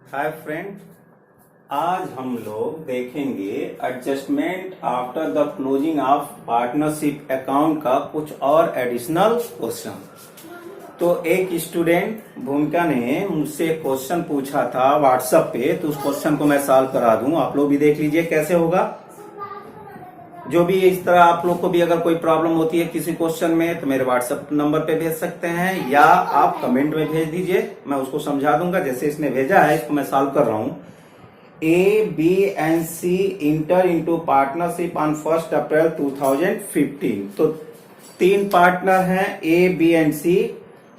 Hi friend, आज हम लोग देखेंगे adjustment after the closing of partnership account का कुछ और एडिशनल क्वेश्चन। तो एक स्टूडेंट भूमिका ने मुझसे क्वेश्चन पूछा था व्हाट्सएप पे, तो उस क्वेश्चन को मैं सॉल्व करा दूं। आप लोग भी देख लीजिए कैसे होगा। जो भी इस तरह आप लोग को भी अगर कोई प्रॉब्लम होती है किसी क्वेश्चन में तो मेरे व्हाट्सएप नंबर पे भेज सकते हैं या आप कमेंट में भेज दीजिए, मैं उसको समझा दूंगा। जैसे इसने भेजा है इसको मैं सॉल्व कर रहा हूं। A B and C enter into partnership on 1 April 2015। तो तीन पार्टनर हैं ए बी एंड सी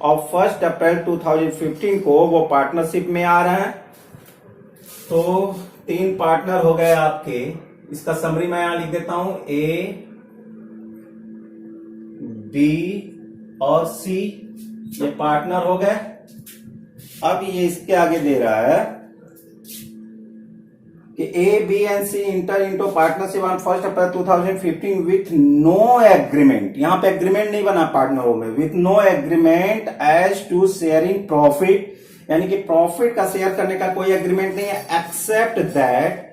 और 1 अप्रैल 2015 को वो पार्टनरशिप में आ रहे हैं। तो तीन पार्टनर हो गए आपके। इसका समरी मैं यहां लिख देता हूं, ए बी और सी ये पार्टनर हो गए। अब ये इसके आगे दे रहा है कि A B and C enter into partnership on 1 April 2015 with no agreement. यहां पे एग्रीमेंट नहीं बना पार्टनरों में, with no agreement as to sharing profit, यानी कि प्रॉफिट का शेयर करने का कोई एग्रीमेंट नहीं है, except that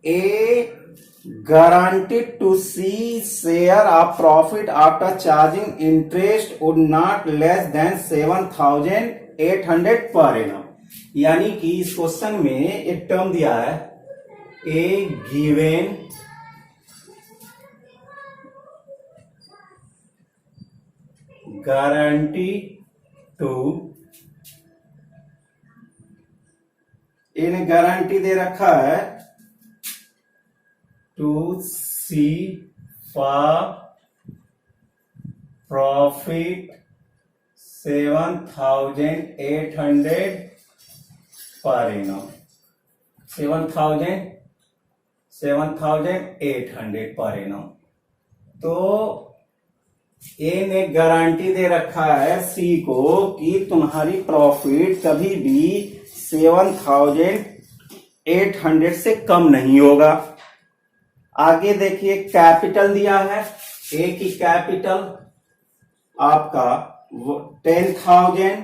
a guaranteed to see share of profit after charging interest would not less than 7,800 per annum। यानी कि इस क्वेश्चन में एक टर्म दिया है, ए गिवेन गारंटी टू, इन्हें गारंटी दे रखा है to see for profit 7,800 per annum। 7,800 per annum। तो ए ने गारंटी दे रखा है सी को कि तुम्हारी प्रॉफिट कभी भी 7,800 से कम नहीं होगा। आगे देखिए कैपिटल दिया है, ए की कैपिटल आपका 10,000,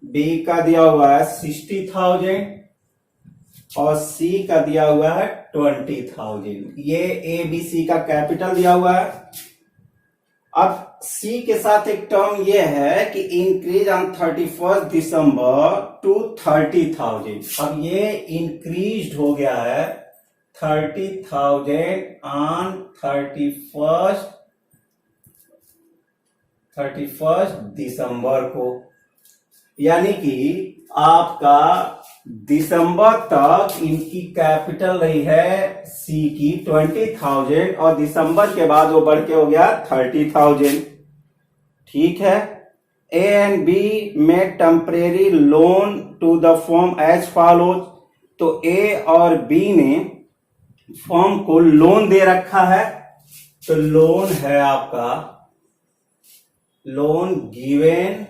बी का दिया हुआ है 60,000 और सी का दिया हुआ है 20,000। ये ए बी सी का कैपिटल दिया हुआ है। अब सी के साथ एक टर्म ये है कि इंक्रीज ऑन 31 दिसंबर टू 30,000। अब ये इंक्रीज हो गया है 30,000 ऑन 31 दिसंबर को, यानी कि आपका दिसंबर तक इनकी कैपिटल रही है सी की 20,000 और दिसंबर के बाद वो बढ़ के हो गया 30,000। ठीक है। A and B made temporary loan to the firm as follows. तो ए और बी ने फर्म को लोन दे रखा है। तो लोन है आपका, loan given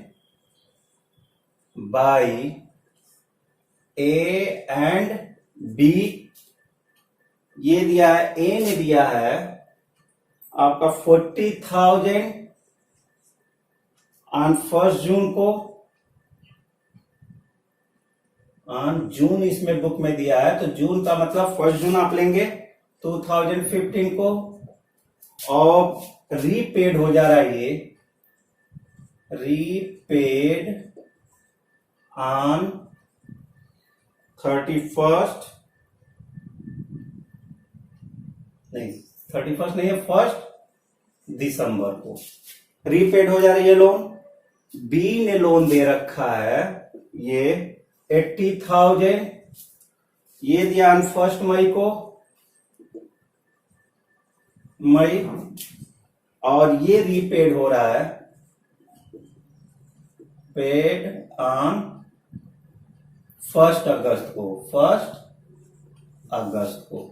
by A and B. ये दिया है, ए ने दिया है आपका 40,000 ऑन 1 जून को। जून इसमें बुक में दिया है, तो जून का मतलब 1 जून आप लेंगे 2015 को। और रीपेड हो जा रहा है, ये रीपेड ऑन 31 नहीं है 1 दिसंबर को रीपेड हो जा रही है लोन। बी ने लोन दे रखा है ये 80,000, ये दिया 1 मई को, मई, और ये रीपेड हो रहा है पेड ऑन 1 अगस्त को, 1 अगस्त को।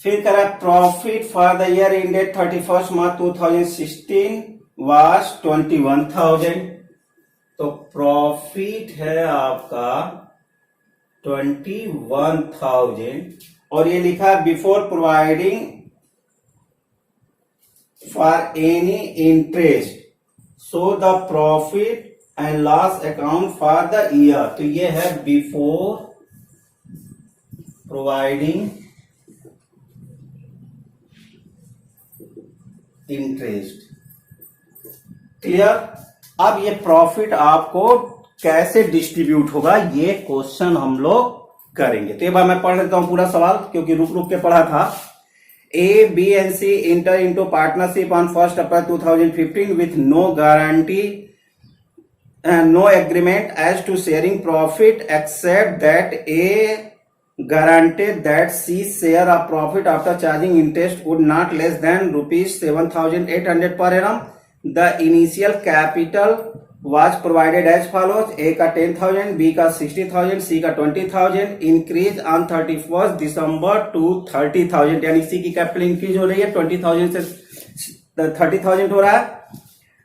फिर करा profit for the year ended 31 March 2016 was 21,000। तो प्रॉफिट है आपका 21,000 और ये लिखा है before providing for any interest so the profit and loss account for the year, तो ये है बिफोर प्रोवाइडिंग इंटरेस्ट। क्लियर। अब ये प्रॉफिट आपको कैसे डिस्ट्रीब्यूट होगा, ये क्वेश्चन हम लोग करेंगे। तो एक बार मैं पढ़ लेता हूं पूरा सवाल, क्योंकि रुक रुक के पढ़ा था। A, B and C enter into partnership on 1st April 2015 with no guarantee and no agreement as to sharing profit, except that A guaranteed that C's share of profit after charging interest would not less than rupees 7,800 per annum. The initial capital was provided as follows: A का 10,000, B का 60,000, C का 20,000, increase on 31 December two 30,000, यानी C की capital increase हो रही है 20,000 से 30,000 हो रहा है।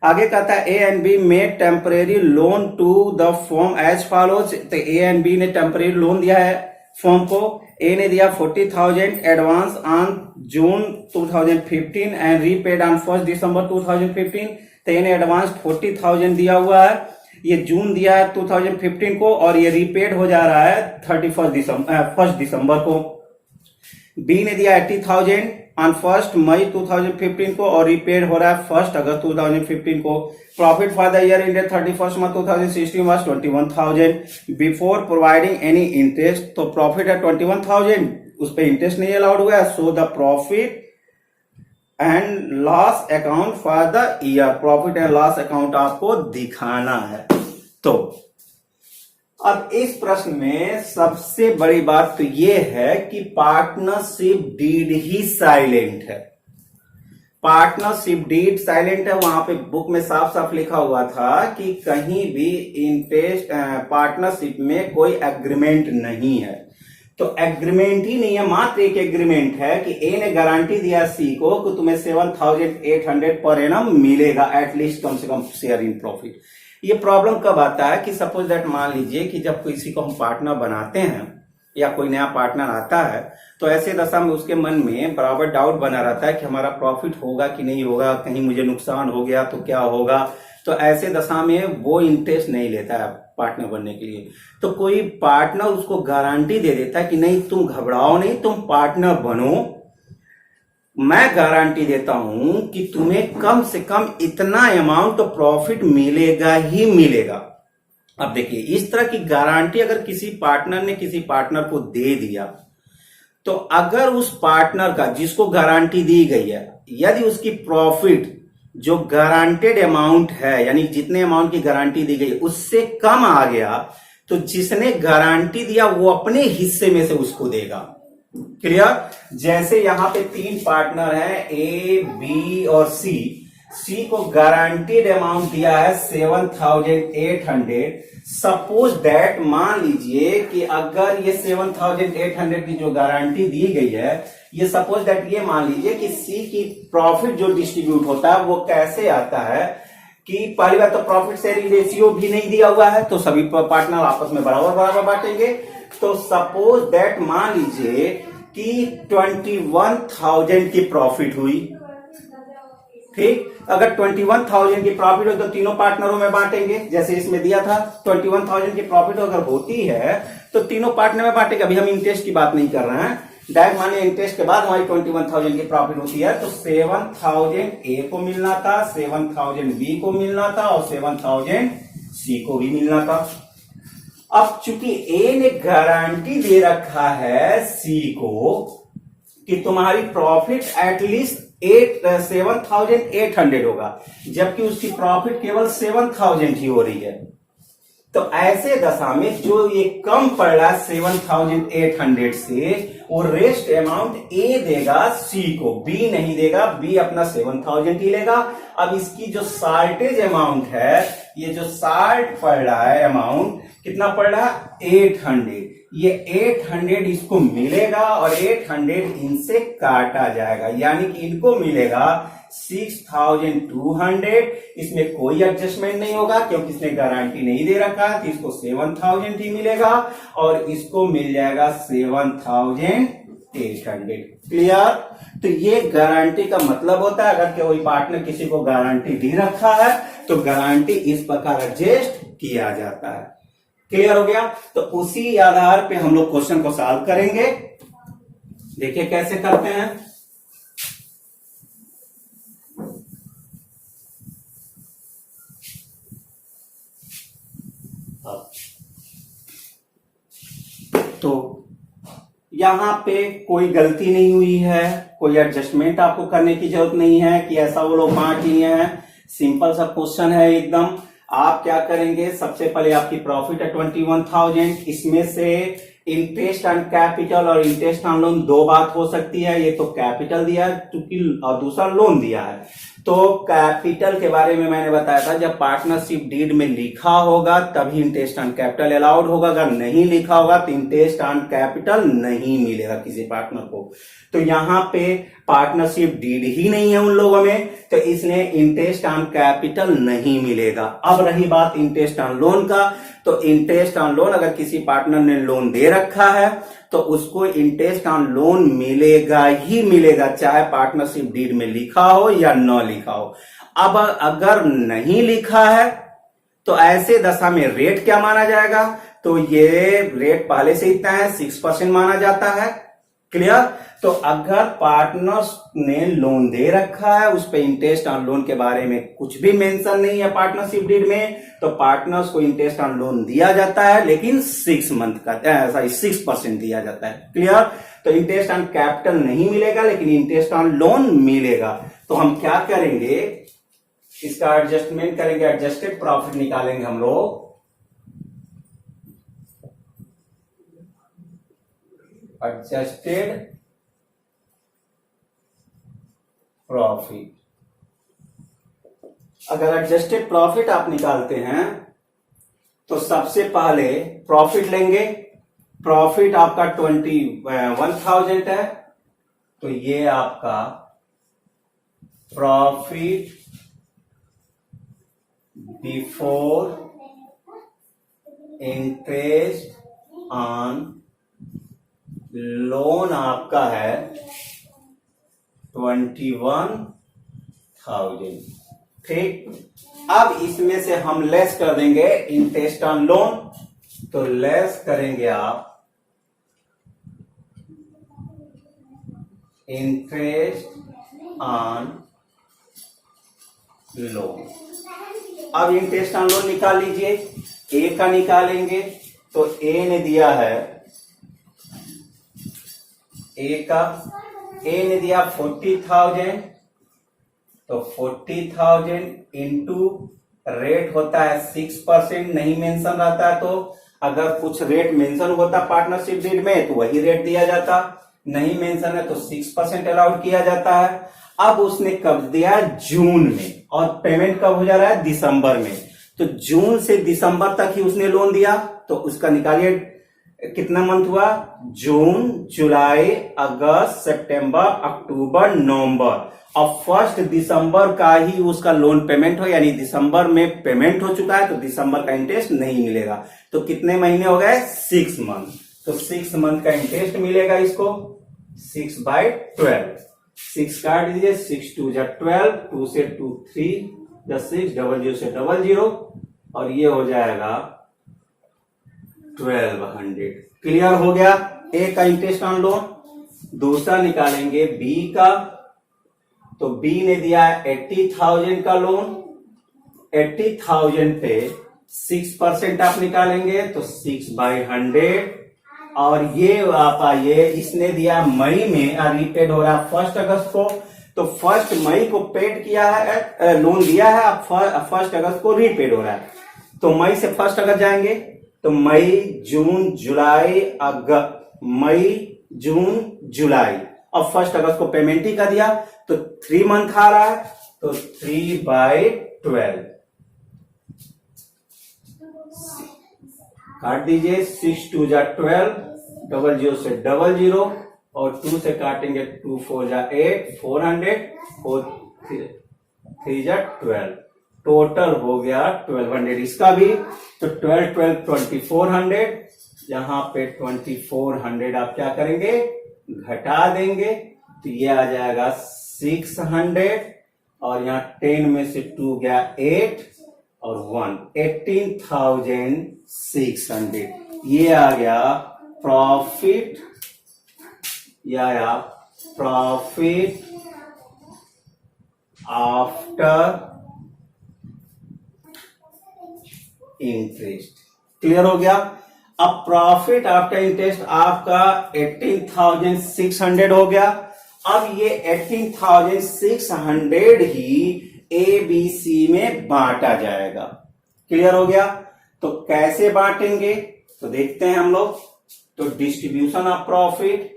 आगे कहता है A and B made temporary loan to the firm as follows, तो A एंड B ने टेम्परेरी लोन दिया है फर्म को। A ने दिया 40,000 advance on June 2015 and repaid on 1 December 2015, तो इन्हें एडवांस 40,000 दिया हुआ है, ये जून दिया है 2015 को, और ये रीपेड हो जा रहा है 1 दिसंबर को। बी ने दिया 80,000 ऑन 1 मई 2015 को, और रीपेड हो रहा है 1 अगस्त 2015 को। Profit for the year ended 31 March 2016 was 21,000 before providing any interest, तो प्रॉफिट है 21,000, उस पर इंटरेस्ट नहीं अलाउड हुआ है। So the profit and loss account for the year, profit and loss account आपको दिखाना है। तो अब इस प्रश्न में सबसे बड़ी बात तो यह है कि पार्टनरशिप डीड ही साइलेंट है। पार्टनरशिप डीड साइलेंट है, वहां पे बुक में साफ साफ लिखा हुआ था कि कहीं भी इंटरेस्ट पार्टनरशिप में कोई एग्रीमेंट नहीं है। तो एग्रीमेंट ही नहीं है, मात्र एक एग्रीमेंट है कि ए ने गारंटी दिया सी को कि तुम्हें 7,800 पर एनम मिलेगा, एटलीस्ट कम से कम शेयर इन प्रॉफिट। ये प्रॉब्लम कब आता है कि सपोज दैट मान लीजिए कि जब किसी को हम पार्टनर बनाते हैं या कोई नया पार्टनर आता है, तो ऐसे दशा में उसके मन में बराबर डाउट बना रहता है कि हमारा प्रॉफिट होगा कि नहीं होगा, कहीं मुझे नुकसान हो गया तो क्या होगा। तो ऐसे दशा में वो इंटरेस्ट नहीं लेता है पार्टनर बनने के लिए। तो कोई पार्टनर उसको गारंटी दे देता है कि नहीं तुम घबराओ नहीं, तुम पार्टनर बनो, मैं गारंटी देता हूं कि तुम्हें कम से कम इतना अमाउंट तो प्रॉफिट मिलेगा ही मिलेगा। अब देखिए, इस तरह की गारंटी अगर किसी पार्टनर ने किसी पार्टनर को दे दिया, तो अगर उस पार्टनर का जिसको गारंटी दी गई है, यदि उसकी प्रॉफिट जो गारंटेड अमाउंट है, यानी जितने अमाउंट की गारंटी दी गई उससे कम आ गया, तो जिसने गारंटी दिया वो अपने हिस्से में से उसको देगा। क्लियर। जैसे यहां पे 3 पार्टनर हैं, ए, बी और सी। सी को गारंटीड अमाउंट दिया है 7,800। सपोज दैट, मान लीजिए कि अगर ये 7,800 की जो गारंटी दी गई है, ये सपोज दैट ये मान लीजिए कि सी की प्रॉफिट जो डिस्ट्रीब्यूट होता है वो कैसे आता है कि पहली बात तो प्रॉफिट शेयरिंग रेशियो भी नहीं दिया हुआ है, तो सभी पार्टनर आपस में बराबर बराबर बांटेंगे। तो सपोज दैट मान लीजिए कि 21,000 की प्रॉफिट हुई, ठीक। अगर 21,000 की प्रॉफिट हो तो तीनों पार्टनरों में बांटेंगे, जैसे इसमें दिया था 21,000 की प्रॉफिट अगर होती है तो तीनों पार्टनर में बांटेंगे। अभी हम इंटरेस्ट की बात नहीं कर रहे हैं, डायरेक्ट मानिए इंटरेस्ट के बाद हमारी 21,000 की प्रॉफिट होती है, तो 7,000 ए को मिलना था, 7,000 बी को मिलना था और 7,000 सी को भी मिलना था। अब चूंकि ए ने गारंटी दे रखा है सी को कि तुम्हारी प्रॉफिट एटलीस्ट 7,800 होगा, जबकि उसकी प्रॉफिट केवल 7,000 ही हो रही है, तो ऐसे दशा में जो ये कम पड़ रहा है 7,800 से, वो रेस्ट अमाउंट ए देगा सी को, बी नहीं देगा, बी अपना 7,000 ही लेगा। अब इसकी जो शार्टेज अमाउंट है, ये जो शार्ट पड़ रहा है अमाउंट कितना पड़ रहा है 800, ये 800 इसको मिलेगा और 800 इनसे काटा जाएगा, यानी कि इनको मिलेगा 6,200। इसमें कोई एडजस्टमेंट नहीं होगा क्योंकि इसने गारंटी नहीं दे रखा, तो इसको 7,000 ही मिलेगा और इसको मिल जाएगा 7,800। क्लियर। तो ये गारंटी का मतलब होता है, अगर कोई पार्टनर किसी को गारंटी दे रखा है तो गारंटी इस प्रकार एडजस्ट किया जाता है। क्लियर हो गया? तो उसी आधार पे हम लोग क्वेश्चन को सॉल्व करेंगे। देखिए कैसे करते हैं। तो यहां पे कोई गलती नहीं हुई है, कोई एडजस्टमेंट आपको करने की जरूरत नहीं है कि ऐसा वो लोग बांट लिए हैं। सिंपल सा क्वेश्चन है एकदम। आप क्या करेंगे, सबसे पहले आपकी प्रॉफिट है 21,000, इसमें से इंटरेस्ट ऑन कैपिटल और इंटरेस्ट ऑन लोन दो बात हो सकती है। ये तो कैपिटल दिया है क्योंकि और दूसरा लोन दिया है। तो कैपिटल के बारे में मैंने बताया था, जब पार्टनरशिप डीड में लिखा होगा तभी इंटरेस्ट ऑन कैपिटल अलाउड होगा, अगर नहीं लिखा होगा तो इंटरेस्ट ऑन कैपिटल नहीं मिलेगा किसी पार्टनर को। तो यहाँ पे पार्टनरशिप डीड ही नहीं है उन लोगों में, तो इसलिए इंटरेस्ट ऑन कैपिटल नहीं मिलेगा। अब रही बात इंटरेस्ट ऑन लोन का, तो इंटरेस्ट ऑन लोन अगर किसी पार्टनर ने लोन दे रखा है तो उसको इंटरेस्ट ऑन लोन मिलेगा ही मिलेगा, चाहे पार्टनरशिप डीड में लिखा हो या न लिखा हो। अब अगर नहीं लिखा है तो ऐसे दशा में रेट क्या माना जाएगा, तो ये रेट पहले से इतना है 6% माना जाता है। क्लियर? तो अगर पार्टनर्स ने लोन दे रखा है, उस पे इंटरेस्ट ऑन लोन के बारे में कुछ भी मेंशन नहीं है पार्टनरशिप डीड में, तो पार्टनर्स को इंटरेस्ट ऑन लोन दिया जाता है, लेकिन 6 मंथ का 6% दिया जाता है। क्लियर? तो इंटरेस्ट ऑन कैपिटल नहीं मिलेगा, लेकिन इंटरेस्ट ऑन लोन मिलेगा। तो हम क्या करेंगे, इसका एडजस्टमेंट करेंगे, एडजस्टेड प्रॉफिट निकालेंगे हम लोग। Adjusted profit. अगर एडजस्टेड प्रॉफिट आप निकालते हैं तो सबसे पहले प्रॉफिट लेंगे। प्रॉफिट आपका 21,000 है, तो ये आपका profit before interest on loan आपका है 21,000। ठीक। अब इसमें से हम लेस कर देंगे इंटरेस्ट ऑन लोन, तो लेस करेंगे आप इंटरेस्ट ऑन लोन। अब इंटरेस्ट ऑन लोन निकाल लीजिए। ए का निकालेंगे तो ए ने दिया है, ए ने दिया 40,000, तो 40,000 इंटू रेट होता है 6%, नहीं मेंशन रहता है। तो अगर कुछ रेट मेंशन होता पार्टनरशिप डीड में तो वही रेट दिया जाता, नहीं मेंशन है तो 6% अलाउड किया जाता है। अब उसने कब दिया, जून में, और पेमेंट कब हो जा रहा है, दिसंबर में। तो जून से दिसंबर तक ही उसने लोन दिया, तो उसका निकालिए कितना मंथ हुआ, जून, जुलाई, अगस्त, सितंबर, अक्टूबर, नवंबर। अब 1 दिसंबर का ही उसका लोन पेमेंट हो, यानी दिसंबर में पेमेंट हो चुका है, तो दिसंबर का इंटरेस्ट नहीं मिलेगा। तो कितने महीने हो गए, 6 मंथ। तो 6 मंथ का इंटरेस्ट मिलेगा इसको 6/12। 6 काट दीजिए, 6 2 जा 12, 2 से 2 3 जा 6, 00 से 00, और ये हो जाएगा 1200। क्लियर हो गया ए का इंटरेस्ट ऑन लोन। दूसरा निकालेंगे बी का, तो बी ने दिया है 80,000 का लोन। 80,000 पे 6% आप निकालेंगे तो 6/100, और ये आप आइए, इसने दिया मई में, रिपेड हो रहा है 1 अगस्त को, तो 1 मई को पेड किया है, लोन दिया है, अब 1 अगस्त को रीपेड हो रहा है। तो मई से 1 अगस्त जाएंगे, तो मई, जून, जुलाई, अगस्त, मई, जून, जुलाई, अब 1 अगस्त को पेमेंट ही कर दिया, तो 3 मंथ आ रहा है, तो 3/12 काट दीजिए। 6 2 जा 12, 00 से 00, और 2 से काटेंगे 2 4 जा 8, 400, 4 3 जा 12, टोटल हो गया 1200 इसका भी। तो 12 12 2400, यहां पे 2400 आप क्या करेंगे, घटा देंगे, तो ये आ जाएगा 600, और यहाँ 10 में से 2 गया 8, और 18,600, ये आ गया प्रॉफिट, या आया प्रॉफिट आफ्टर इंटरेस्ट। क्लियर हो गया। अब प्रॉफिट आफ्टर इंटरेस्ट आपका 18,600 हो गया। अब ये 18,600 ही ए बी सी में बांटा जाएगा। क्लियर हो गया। तो कैसे बांटेंगे तो देखते हैं हम लोग। तो डिस्ट्रीब्यूशन ऑफ प्रॉफिट,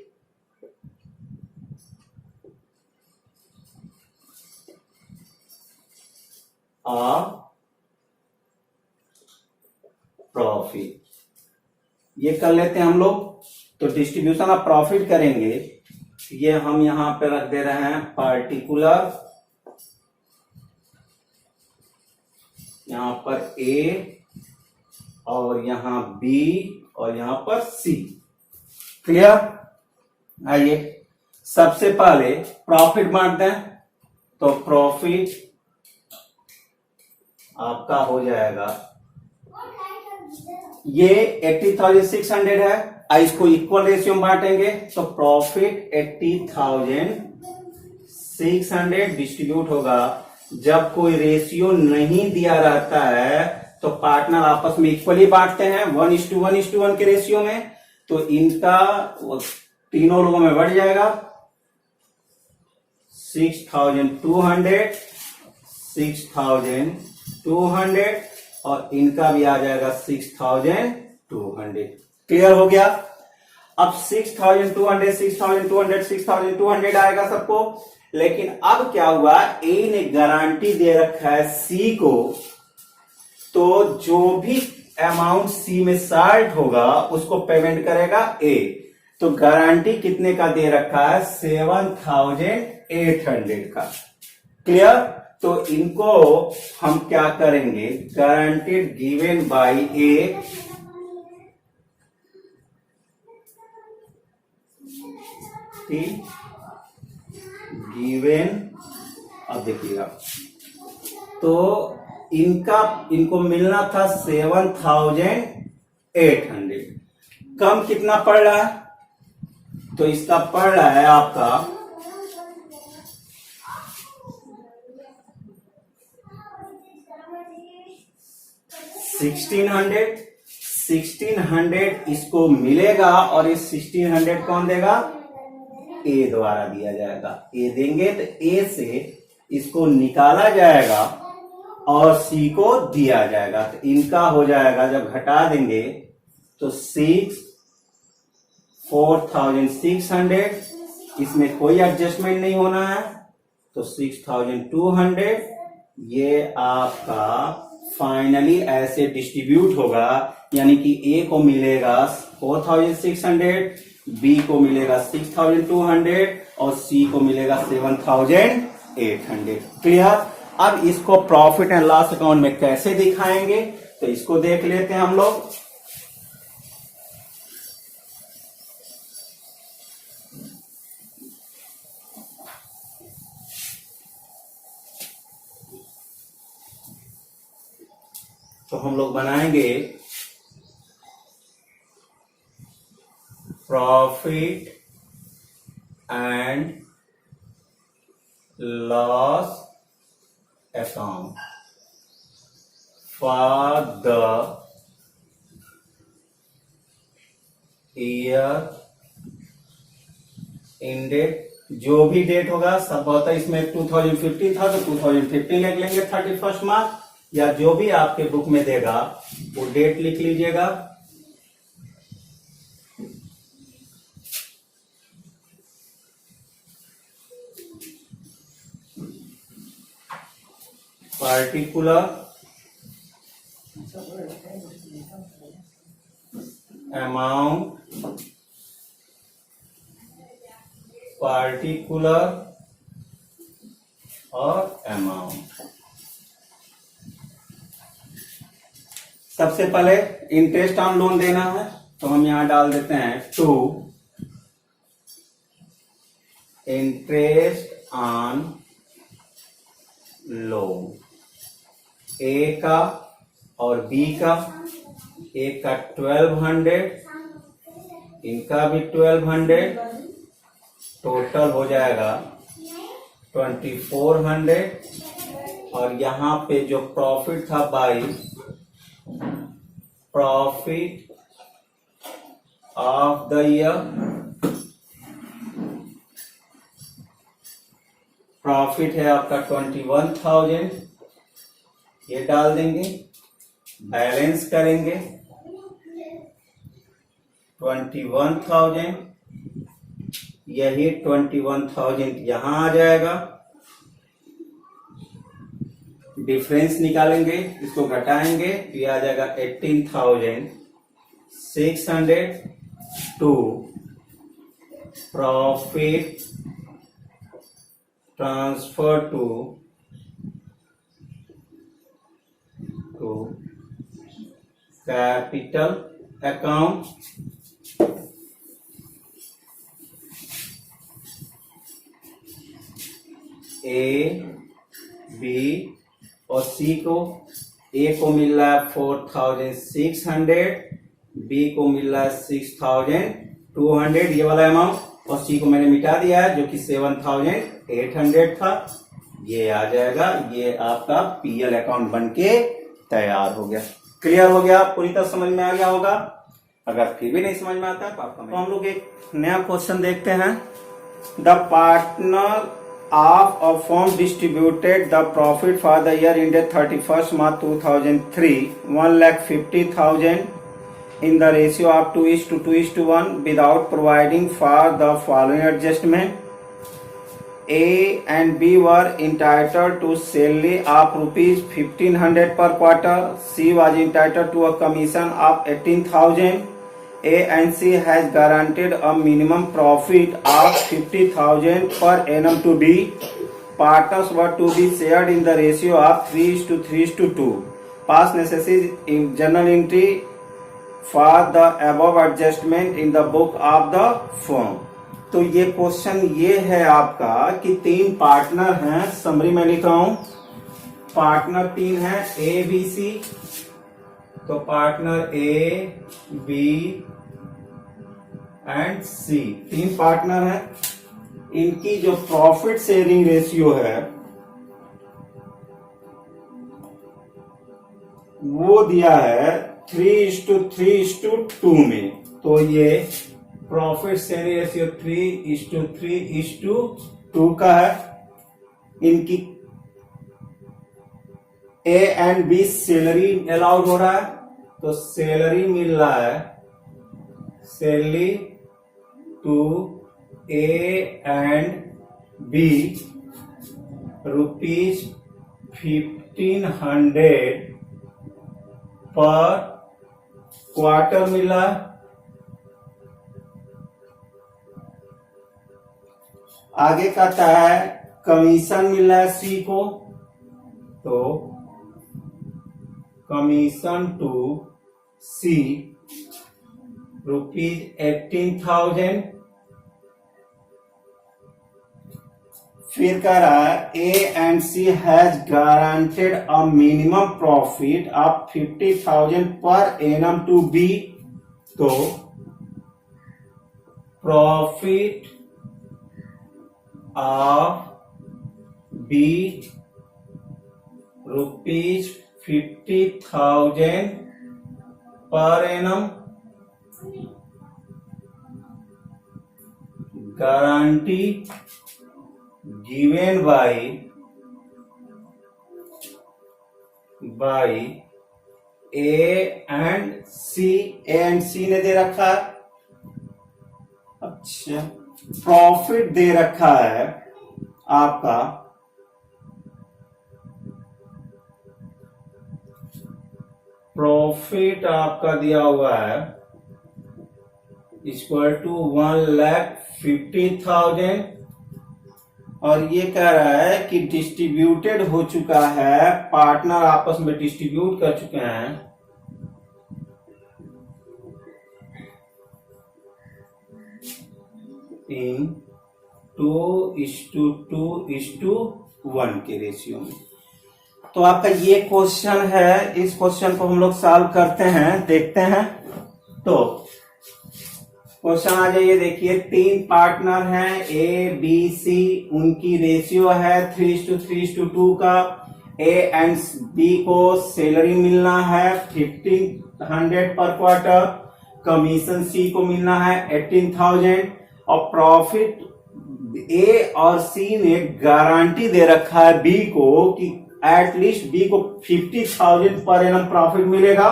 प्रॉफिट ये कर लेते हैं हम लोग। तो डिस्ट्रीब्यूशन ऑफ प्रॉफिट करेंगे, ये हम यहां पे रख दे रहे हैं पार्टिकुलर, यहां पर ए और यहां बी और यहां पर सी। क्लियर। आइए सबसे पहले प्रॉफिट बांट दें। तो प्रॉफिट आपका हो जाएगा, ये 80,600 है, इसको इक्वल रेशियो में बांटेंगे। तो प्रॉफिट 80,600 डिस्ट्रीब्यूट होगा। जब कोई रेशियो नहीं दिया रहता है तो पार्टनर आपस में इक्वली बांटते हैं 1:1:1 के रेशियो में। तो इनका तीनों लोगों में बढ़ जाएगा 6,200, 6,200 और इनका भी आ जाएगा 6,200। क्लियर हो गया। अब 6,200 6,200 6,200 आएगा सबको। लेकिन अब क्या हुआ, ए ने गारंटी दे रखा है सी को, तो जो भी अमाउंट सी में शार्ट होगा उसको पेमेंट करेगा ए। तो गारंटी कितने का दे रखा है, 7,800 का। क्लियर। तो इनको हम क्या करेंगे, guaranteed given by A, given. अब देखिएगा, तो इनको मिलना था 7,800। कम कितना पड़ रहा है, तो इसका पड़ रहा है आपका 1600 इसको मिलेगा। और ये 1600 कौन देगा, ए द्वारा दिया जाएगा। ए देंगे तो ए से इसको निकाला जाएगा और सी को दिया जाएगा। तो इनका हो जाएगा, जब घटा देंगे तो 4,600, इसमें कोई एडजस्टमेंट नहीं होना है। तो 6,200 ये आपका फाइनली ऐसे डिस्ट्रीब्यूट होगा, यानी कि ए को मिलेगा 4,600, बी को मिलेगा 6,200 और सी को मिलेगा 7,800। क्लियर। अब इसको प्रॉफिट एंड लॉस अकाउंट में कैसे दिखाएंगे तो इसको देख लेते हैं हम लोग। तो हम लोग बनाएंगे profit and loss account for the year ended, जो भी डेट होगा सब होता है। इसमें 2015 था तो 2015 लिख लेंगे 31 मार्च, या जो भी आपके बुक में देगा वो डेट लिख लीजिएगा। पार्टिकुलर अमाउंट, पार्टिकुलर और अमाउंट। सबसे पहले इंटरेस्ट ऑन लोन देना है, तो हम यहां डाल देते हैं टू इंटरेस्ट ऑन लोन। ए का और बी का, ए का 1200, इनका भी 1200, टोटल हो जाएगा 2400। और यहाँ पे जो प्रॉफिट था by profit of the year, profit है आपका 21,000, ये डाल देंगे, बैलेंस करेंगे 21,000, यही 21,000 यहां आ जाएगा, डिफरेंस निकालेंगे, इसको घटाएंगे तो ये आ जाएगा 18,600 to profit transfer to capital account. A, B और सी को, ए को मिल रहा है 4,600, बी को मिल रहा है 6,200 ये वाला अमाउंट, और सी को मैंने मिटा दिया है जो कि 7,800 था, ये आ जाएगा। ये आपका पीएल अकाउंट बनके तैयार हो गया। क्लियर हो गया? पूरी तरह समझ में आ गया होगा। अगर फिर भी नहीं समझ में आता तो आपका तो हम लोग एक नया क्वेश्चन देखते हैं। The partner of a firm distributed the profit for the year ended 31st March 2003 1,50,000 in the ratio of 2:2:1 without providing for the following adjustment. A and B were entitled to salary of rupees 1,500 per quarter. C was entitled to a commission of 18,000. A and C has guaranteed a minimum profit of 50,000 per annum to B. Partners were to be shared in the ratio of 3:3:2. Pass necessary in journal entry for the above adjustment in the book of the firm. तो ये question ये है आपका कि 3 partner हैं, summary में लिख रहा हूं, पार्टनर 3 हैं ए बी सी। तो partner A B and C 3 partner हैं, इनकी जो प्रॉफिट शेयरिंग रेशियो है वो दिया है 3:3:2 में। तो ये प्रॉफिट शेयरिंग रेशियो 3:3:2 का है। इनकी A and B salary allowed हो रहा है, तो सैलरी मिल रहा है, salary to A and B ₹1,500 per quarter मिला। आगे कहता है कमीशन मिला है सी को, तो कमीशन टू सी ₹18,000। फिर कह रहा है A and C has guaranteed a minimum profit of 50,000 per annum to be. तो profit of B ₹50,000 per annum, guarantee given by A and C. A and C ने दे रखा है, अच्छा प्रॉफिट दे रखा है आपका प्रॉफिट आपका दिया हुआ है इक्वल टू 1,50,000, और ये कह रहा है कि डिस्ट्रीब्यूटेड हो चुका है, पार्टनर आपस में डिस्ट्रीब्यूट कर चुके हैं इन 2:2:1 के रेशियो में। तो आपका ये क्वेश्चन है, इस क्वेश्चन को हम लोग सॉल्व करते हैं, देखते हैं। तो क्वेश्चन आ जाइए, देखिए 3 पार्टनर हैं ए बी सी, उनकी रेशियो है 3:3:2 का। ए एंड बी को सैलरी मिलना है 1500 पर क्वार्टर, कमीशन सी को मिलना है 18,000 और प्रॉफिट ए और सी ने गारंटी दे रखा है बी को कि एटलीस्ट बी को 50,000 पर एनम प्रॉफिट मिलेगा।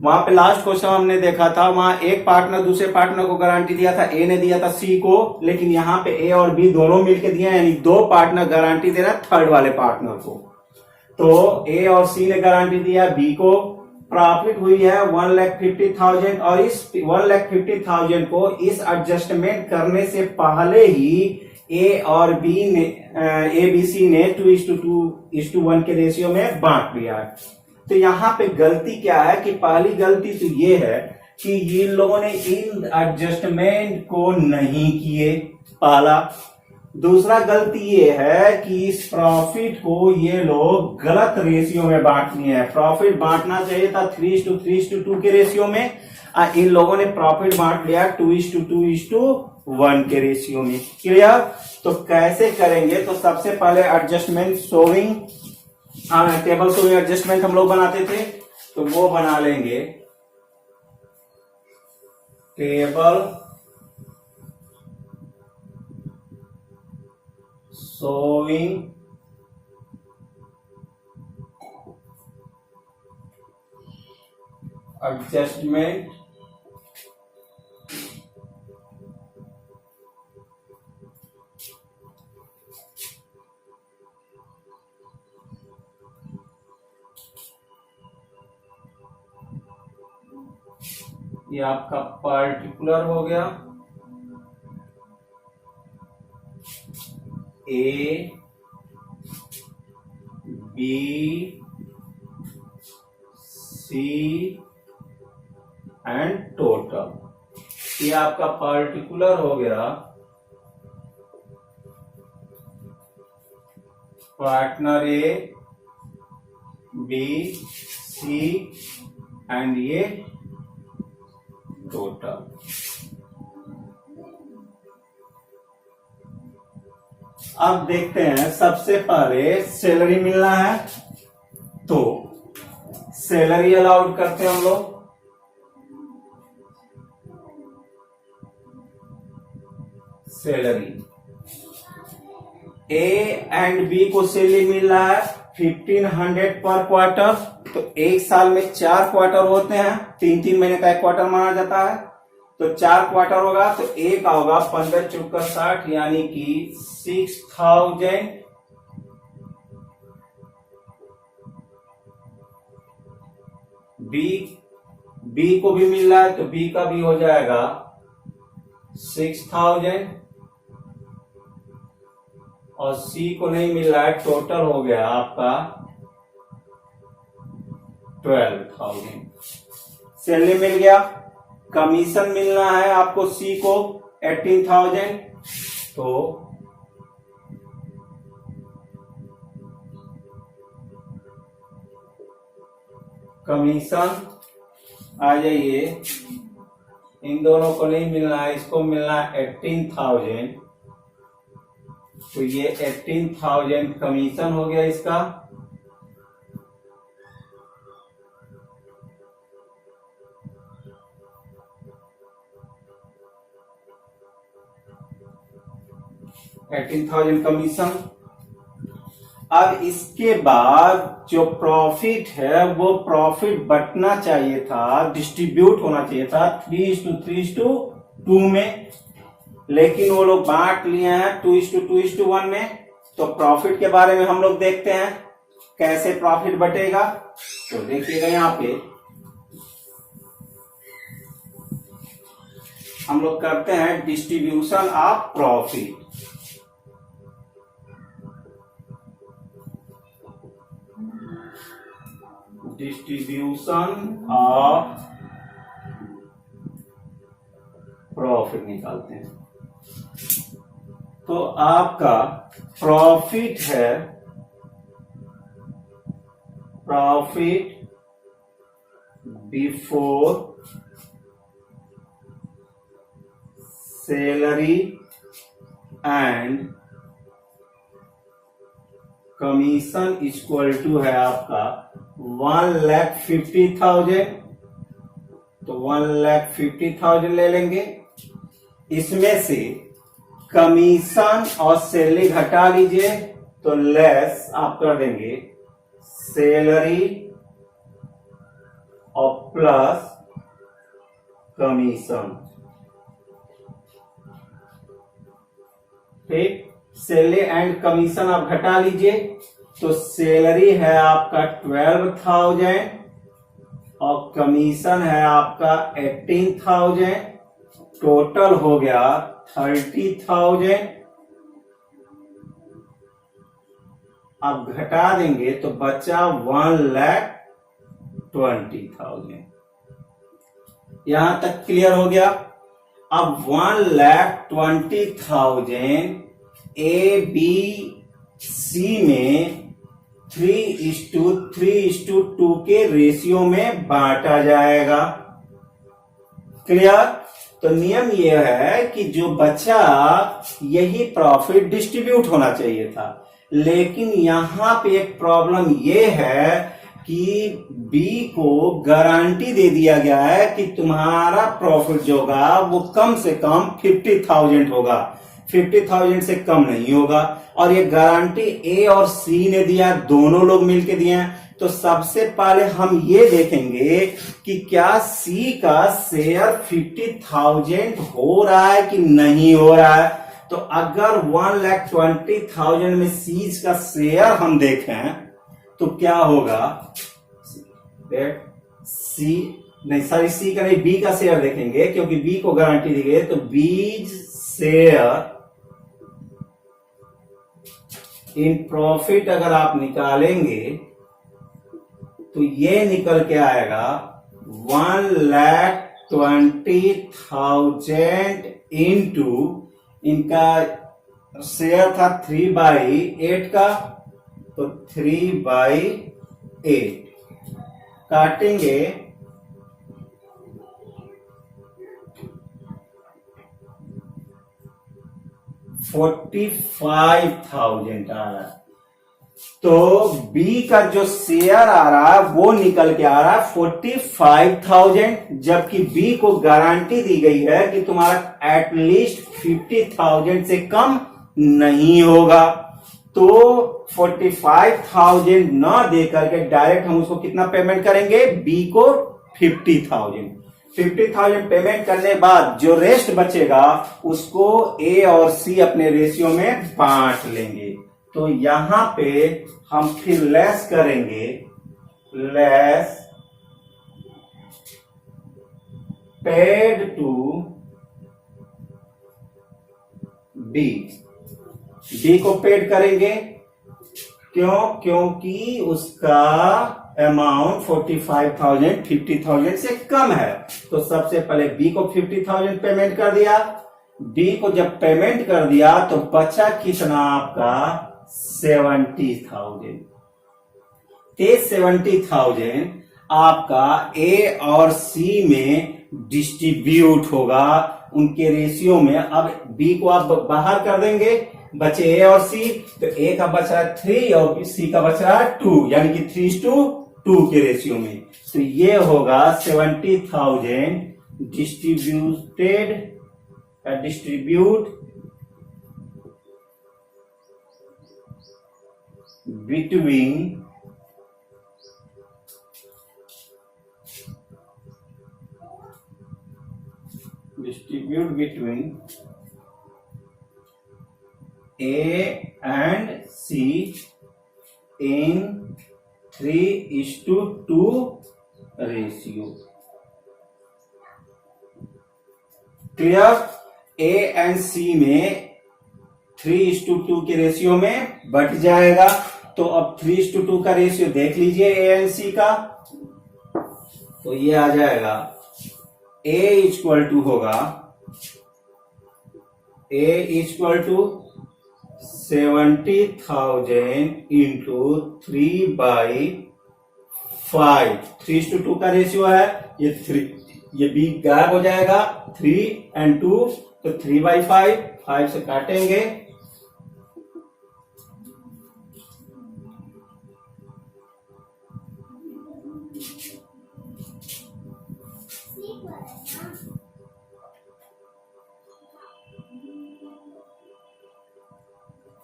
वहां पे लास्ट क्वेश्चन हमने देखा था, वहां एक पार्टनर दूसरे पार्टनर को गारंटी दिया था, ए ने दिया था सी को, लेकिन यहाँ पे ए और बी दोनों मिलकर दिए, यानी 2 पार्टनर गारंटी दे रहा है थर्ड वाले पार्टनर को। तो ए और सी ने गारंटी दिया बी को, प्रॉफिट हुई है 1,50,000 और इस 1,50,000 को इस एडजस्टमेंट करने से पहले ही ए और बी ने ए बी सी ने 2:1 के रेशियो में बांट लिया है। तो यहाँ पे गलती क्या है कि पहली गलती तो ये है कि ये लोगों ने इन एडजस्टमेंट को नहीं किए, पहला। दूसरा गलती ये है कि इस प्रॉफिट को ये लोग गलत रेशियो में बांट लिए हैं। प्रॉफिट बांटना चाहिए था 3:3:2 के रेशियो में, इन लोगों ने प्रॉफिट बांट लिया 2:2:1 के रेशियो में। क्लियर? तो कैसे करेंगे? तो सबसे पहले adjustment showing, table showing adjustment हम लोग बनाते थे, तो वो बना लेंगे। टेबल शोइंग एडजस्टमेंट ये आपका पर्टिकुलर हो गया, A B C and total, ये आपका पर्टिकुलर हो गया। Partner A B C and ये टोटल। अब देखते हैं, सबसे पहले सैलरी मिलना है, तो सैलरी अलाउड करते हैं हम लोग। सैलरी ए एंड बी को सैलरी मिल रहा है 1500 पर क्वार्टर, तो एक साल में 4 क्वार्टर होते हैं, 3-3 महीने का एक क्वार्टर माना जाता है, तो 4 क्वार्टर होगा, तो ए का होगा 15×4 = 60, यानी कि 6,000 बी को भी मिल रहा है, तो बी का भी हो जाएगा 6,000 और सी को नहीं मिल रहा है, टोटल हो गया आपका 12,000। सैलरी मिल गया। कमीशन मिलना है आपको सी को 18,000, तो कमीशन आ जाइए, इन दोनों को नहीं मिलना है, इसको मिलना है 18,000, तो ये 18,000 कमीशन हो गया इसका। कमीशन। अब इसके बाद जो प्रॉफिट है वो प्रॉफिट बंटना चाहिए था, डिस्ट्रीब्यूट होना चाहिए था 3:3:2 में, लेकिन वो लोग बांट लिए हैं 2:2:1 में। तो प्रॉफिट के बारे में हम लोग देखते हैं कैसे प्रॉफिट बटेगा। तो देखिएगा यहाँ पे हम लोग करते हैं distribution of profit. Distribution of profit निकालते हैं। तो आपका प्रॉफिट है profit before salary and commission equal to है आपका 1,50,000। तो 1,50,000 ले लेंगे। इसमें से कमीशन और सैलरी घटा लीजिए, तो लेस आप कर देंगे सैलरी और प्लस कमीशन। ठीक, सैलरी एंड कमीशन आप घटा लीजिए, तो सैलरी है आपका 12,000 और कमीशन है आपका 18,000। टोटल हो गया 30,000। अब घटा देंगे तो बचा 1,20,000। यहां तक क्लियर हो गया। अब 1,20,000 ए बी सी में 3:3:2 के रेशियो में बांटा जाएगा। क्लियर। तो नियम यह है कि जो बचा यही प्रॉफिट डिस्ट्रीब्यूट होना चाहिए था, लेकिन यहां पे एक प्रॉब्लम यह है कि बी को गारंटी दे दिया गया है कि तुम्हारा प्रॉफिट जो होगा वो कम से कम 50,000 होगा, 50,000 से कम नहीं होगा। और ये गारंटी ए और सी ने दिया, दोनों लोग मिलके दिए हैं। तो सबसे पहले हम ये देखेंगे कि क्या सी का शेयर 50,000 हो रहा है कि नहीं हो रहा है। तो अगर 1,20,000 में सी का शेयर हम देखें तो क्या होगा, सी नहीं सॉरी सी का नहीं, बी का शेयर देखेंगे, क्योंकि बी को गारंटी दी गई। तो बी शेयर इन प्रॉफिट अगर आप निकालेंगे तो ये निकल के आएगा 1,20,000 इंटू, इनका शेयर था 3/8 का, तो 3/8 काटेंगे, $45,000 आ रहा है। तो बी का जो शेयर आ रहा है वो निकल के आ रहा है 45,000, जबकि बी को गारंटी दी गई है कि तुम्हारा एटलीस्ट 50,000 से कम नहीं होगा। तो 45,000 ना दे करके डायरेक्ट हम उसको कितना पेमेंट करेंगे, बी को 50,000 पेमेंट करने बाद जो रेस्ट बचेगा उसको ए और सी अपने रेशियो में बांट लेंगे। तो यहां पे हम फिर लेस करेंगे, less paid to B, B को पेड करेंगे। क्यों? क्योंकि उसका अमाउंट 45,000 50,000 से कम है। तो सबसे पहले बी को 50,000 पेमेंट कर दिया। बी को जब पेमेंट कर दिया तो बचा कितना आपका 70,000। 70,000 आपका ए और सी में डिस्ट्रीब्यूट होगा उनके रेशियो में। अब बी को आप बाहर कर देंगे, बचे ए और सी, तो ए का बच रहा है 3 और सी का बच रहा है 2, यानी कि 3:2 के रेशियो में। तो ये होगा 70,000 distribute between A and C in 3:2 ratio. Clear? A and C में 3:2 के रेशियो में बट जाएगा। तो अब 3:2 का रेशियो देख लीजिए ए एंड सी का, तो ये आ जाएगा ए इक्वल टू होगा, ए इक्वल टू 70,000 इंटू 3/8 5, 3:2 का रेशियो है, ये 3, ये b गायब हो जाएगा, 3 and 2 तो 3/5, 5 से काटेंगे,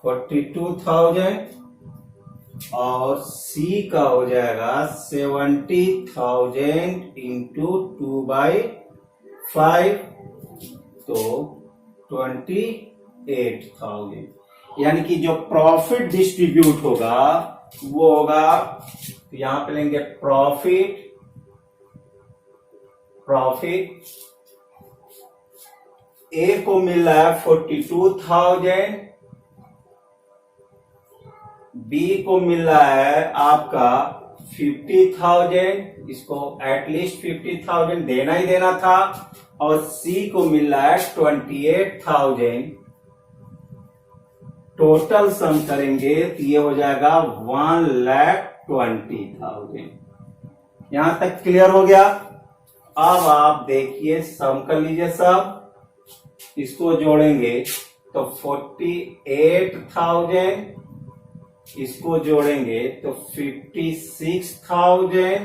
$42,000 और C का हो जाएगा 70,000 इंटू 2/5 तो 28,000, यानी कि जो प्रॉफिट डिस्ट्रीब्यूट होगा वो होगा, यहां पे लेंगे प्रॉफिट ए को मिल रहा है 42,000, बी को मिल रहा है आपका 50,000, इसको एटलीस्ट 50,000 देना ही देना था, और सी को मिल रहा है 28,000। टोटल सम करेंगे तो ये हो जाएगा 1,20,000। यहां तक क्लियर हो गया। अब आप देखिए सम कर लीजिए सब, इसको जोड़ेंगे तो 48,000, इसको जोड़ेंगे तो 56,000,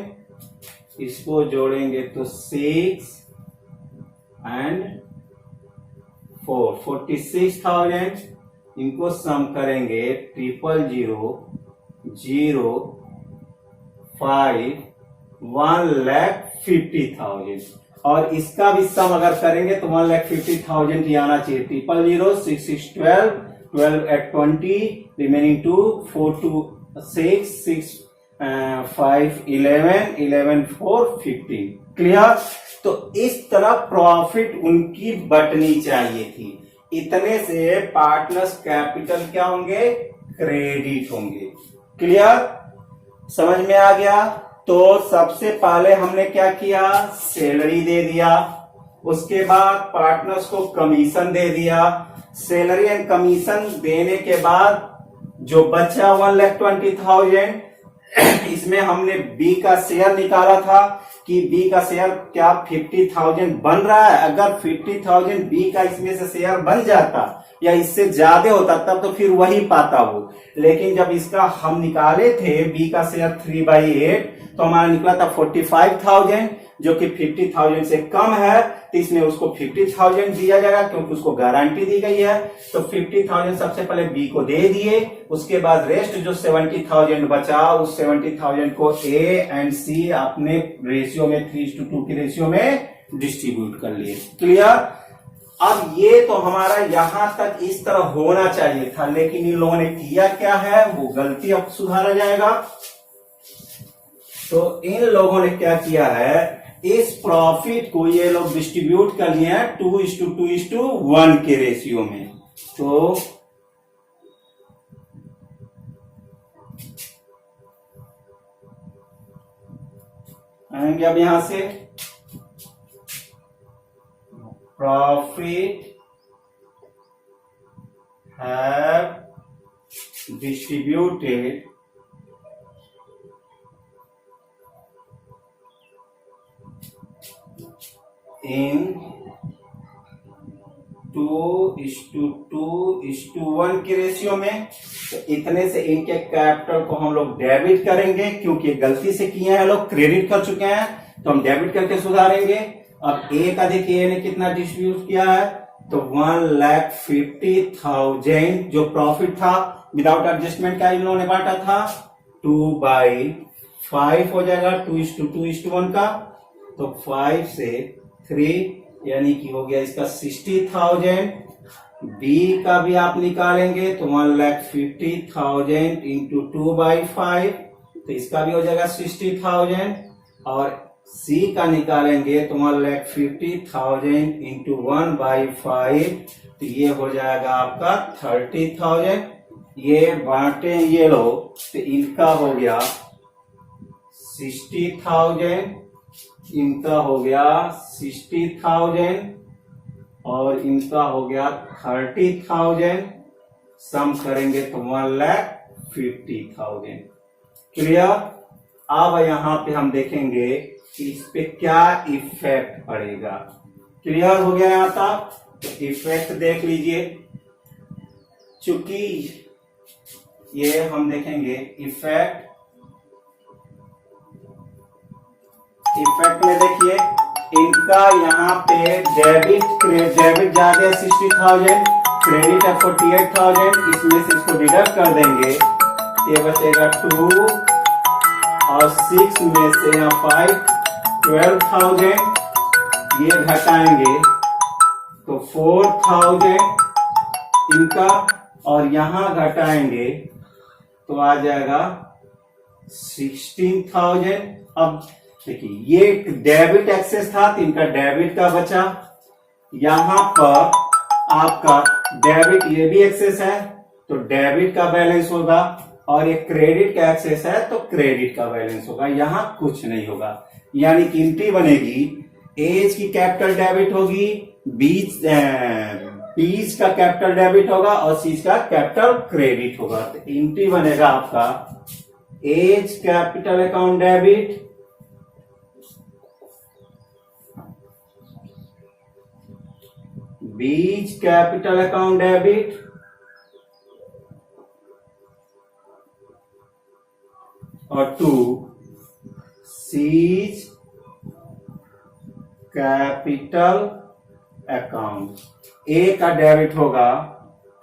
इसको जोड़ेंगे तो 6 and 4, 46,000, इनको सम करेंगे 00005, 1,50,000, और इसका भी सम अगर करेंगे तो 1,50,000 ही आना चाहिए। 000, 6 6 12, 12 at 20, remaining 2, 4 2 6, 6 5 11, 11 4 15। क्लियर? तो इस तरह प्रॉफिट उनकी बटनी चाहिए थी। इतने से पार्टनर्स कैपिटल क्या होंगे? क्रेडिट होंगे। क्लियर? समझ में आ गया? तो सबसे पहले हमने क्या किया? सैलरी दे दिया, उसके बाद पार्टनर्स को कमीशन दे दिया। सैलरी एंड कमीशन देने के बाद जो बचा 1,20,000, इसमें हमने बी का शेयर निकाला था कि बी का शेयर क्या 50,000 बन रहा है। अगर 50,000 बी का इसमें से शेयर बन जाता या इससे ज्यादा होता तब तो फिर वही पाता वो, लेकिन जब इसका हम निकाले थे बी का शेयर 3/8 तो हमारा निकला था 45,000, जो कि 50,000 से कम है, तो इसमें उसको 50,000 दिया जाएगा क्योंकि उसको गारंटी दी गई है। तो 50,000 सबसे पहले बी को दे दिए, उसके बाद रेस्ट जो 70,000 बचा उस 70,000 को ए एंड सी अपने रेशियो में 3:2 के रेशियो में डिस्ट्रीब्यूट कर लिए। क्लियर? अब ये तो हमारा यहां तक इस तरह होना चाहिए था, लेकिन इन लोगों ने किया क्या है वो गलती अब सुधारा जाएगा। तो इन लोगों ने क्या किया है, इस प्रॉफिट को ये लोग डिस्ट्रीब्यूट कर लिए हैं 2:2:1 के रेशियो में। तो आएंगे अब यहां से प्रॉफिट हैव डिस्ट्रीब्यूटेड in 2:2:1 के रेशियो में। तो इतने से इनके कैपिटल को हम लोग डेबिट करेंगे, क्योंकि गलती से किए हैं लोग, क्रेडिट कर चुके हैं, तो हम डेबिट करके सुधारेंगे। अब ए का देखिए ए ने कितना डिस्ट्रीब्यूट किया है, तो 1,50,000 जो प्रॉफिट था विदाउट एडजस्टमेंट का इन लोगों ने बांटा था 2/5 हो जाएगा 2:2:1 का। तो 5 से 3 यानी कि हो गया इसका 60,000। बी का भी आप निकालेंगे तो 1,50,000 इंटू 2/5, तो इसका भी हो जाएगा 60,000। और सी का निकालेंगे तो 1,50,000 इंटू 1/5, तो ये हो जाएगा आपका 30,000। ये बांटे ये लोग, तो इनका हो गया 60,000, इनका हो गया 60,000 और इनका हो गया 30,000। सम करेंगे तो 1,50,000। क्लियर? अब यहाँ पे हम देखेंगे कि इस पे क्या इफेक्ट पड़ेगा। क्लियर हो गया यहाँ तक? तो इफेक्ट देख लीजिए। चूंकि ये हम देखेंगे इफेक्ट में देखिए इनका यहाँ पे डेबिट ज्यादा 60,000, क्रेडिट है 48,000, इसमें से इसको डिडक्ट कर देंगे, ये बचेगा 2 और 6 में से यहाँ 5 12,000, ये घटाएंगे तो 4,000 इनका, और यहां घटाएंगे तो आ जाएगा 16,000। अब देखिए ये डेबिट एक्सेस था तो इनका डेबिट का बचा, यहां पर आपका डेबिट ये भी एक्सेस है तो डेबिट का बैलेंस होगा, और ये क्रेडिट का एक्सेस है तो क्रेडिट का बैलेंस होगा, यहां कुछ नहीं होगा। यानी गिनती बनेगी, एज की कैपिटल डेबिट होगी, बीज का कैपिटल डेबिट होगा और सीज का कैपिटल क्रेडिट होगा। तो एंट्री बनेगा आपका as capital account debit, B's capital account debit, और 2 सीज कैपिटल अकाउंट। ए का डेबिट होगा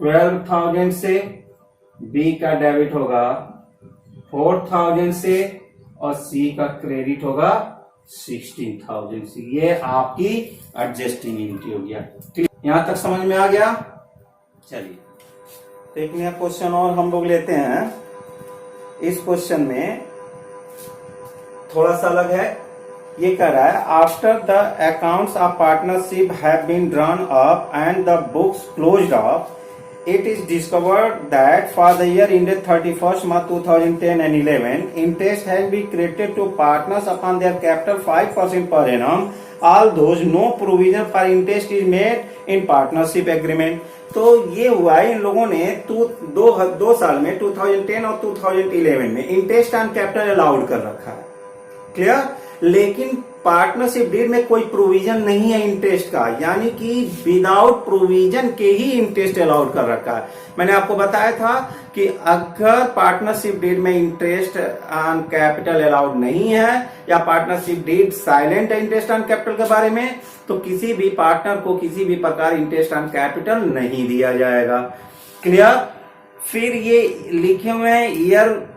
12,000 से, बी का डेबिट होगा 4,000 से, और सी का क्रेडिट होगा 16,000 से। ये आपकी एडजस्टिंग एंट्री हो गया। ठीक, यहां तक समझ में आ गया? चलिए तो एक नया क्वेश्चन और हम लोग लेते हैं। इस क्वेश्चन में थोड़ा सा अलग है। ये कह रहा है after the accounts of partnership have been drawn up and the books closed up, it is discovered that for the year ended 31st March 2010 and 11, interest has been credited to partners upon their capital 5% per annum, although no provision for interest is made in partnership agreement. तो ये हुआ है, इन लोगों ने दो साल में 2010 और 2011 में इंटरेस्ट ऑन कैपिटल अलाउड कर रखा है। क्लियर? लेकिन पार्टनरशिप डीड में कोई प्रोविजन नहीं है इंटरेस्ट का, यानी कि विदाउट प्रोविजन के ही इंटरेस्ट अलाउड कर रखा है। मैंने आपको बताया था कि अगर पार्टनरशिप डीड में इंटरेस्ट ऑन कैपिटल अलाउड नहीं है, या पार्टनरशिप डीड साइलेंट है इंटरेस्ट ऑन कैपिटल के बारे में, तो किसी भी पार्टनर को किसी भी प्रकार इंटरेस्ट ऑन कैपिटल नहीं दिया जाएगा। क्लियर? फिर ये लिखे हुए हैं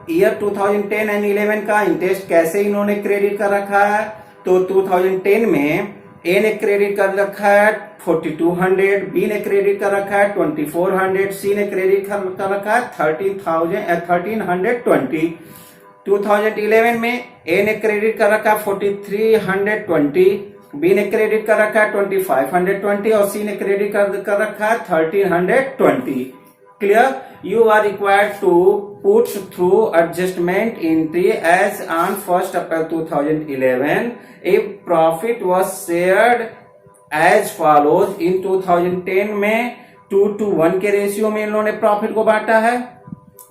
ईयर 2010 एंड 11 का इंटरेस्ट कैसे इन्होंने क्रेडिट कर रखा है। तो 2010 में ए ने क्रेडिट कर रखा है 4,200, बी ने क्रेडिट कर रखा है 2,400, सी ने क्रेडिट कर रखा है 1,320। 2011 में ए ने क्रेडिट कर रखा है 4,320, बी ने क्रेडिट कर रखा है 2,520, और सी ने क्रेडिट कर रखा है 1,320। Clear? You are required to put through adjustment entry as on 1st April 2011. If profit was shared as follows, in 2010 में 2:1 के रेशियो में इन्होंने प्रॉफिट को बांटा है,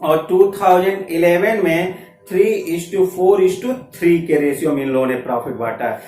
और 2011 में 3:4:3 के रेशियो में इन लोगों ने प्रॉफिट बांटा है।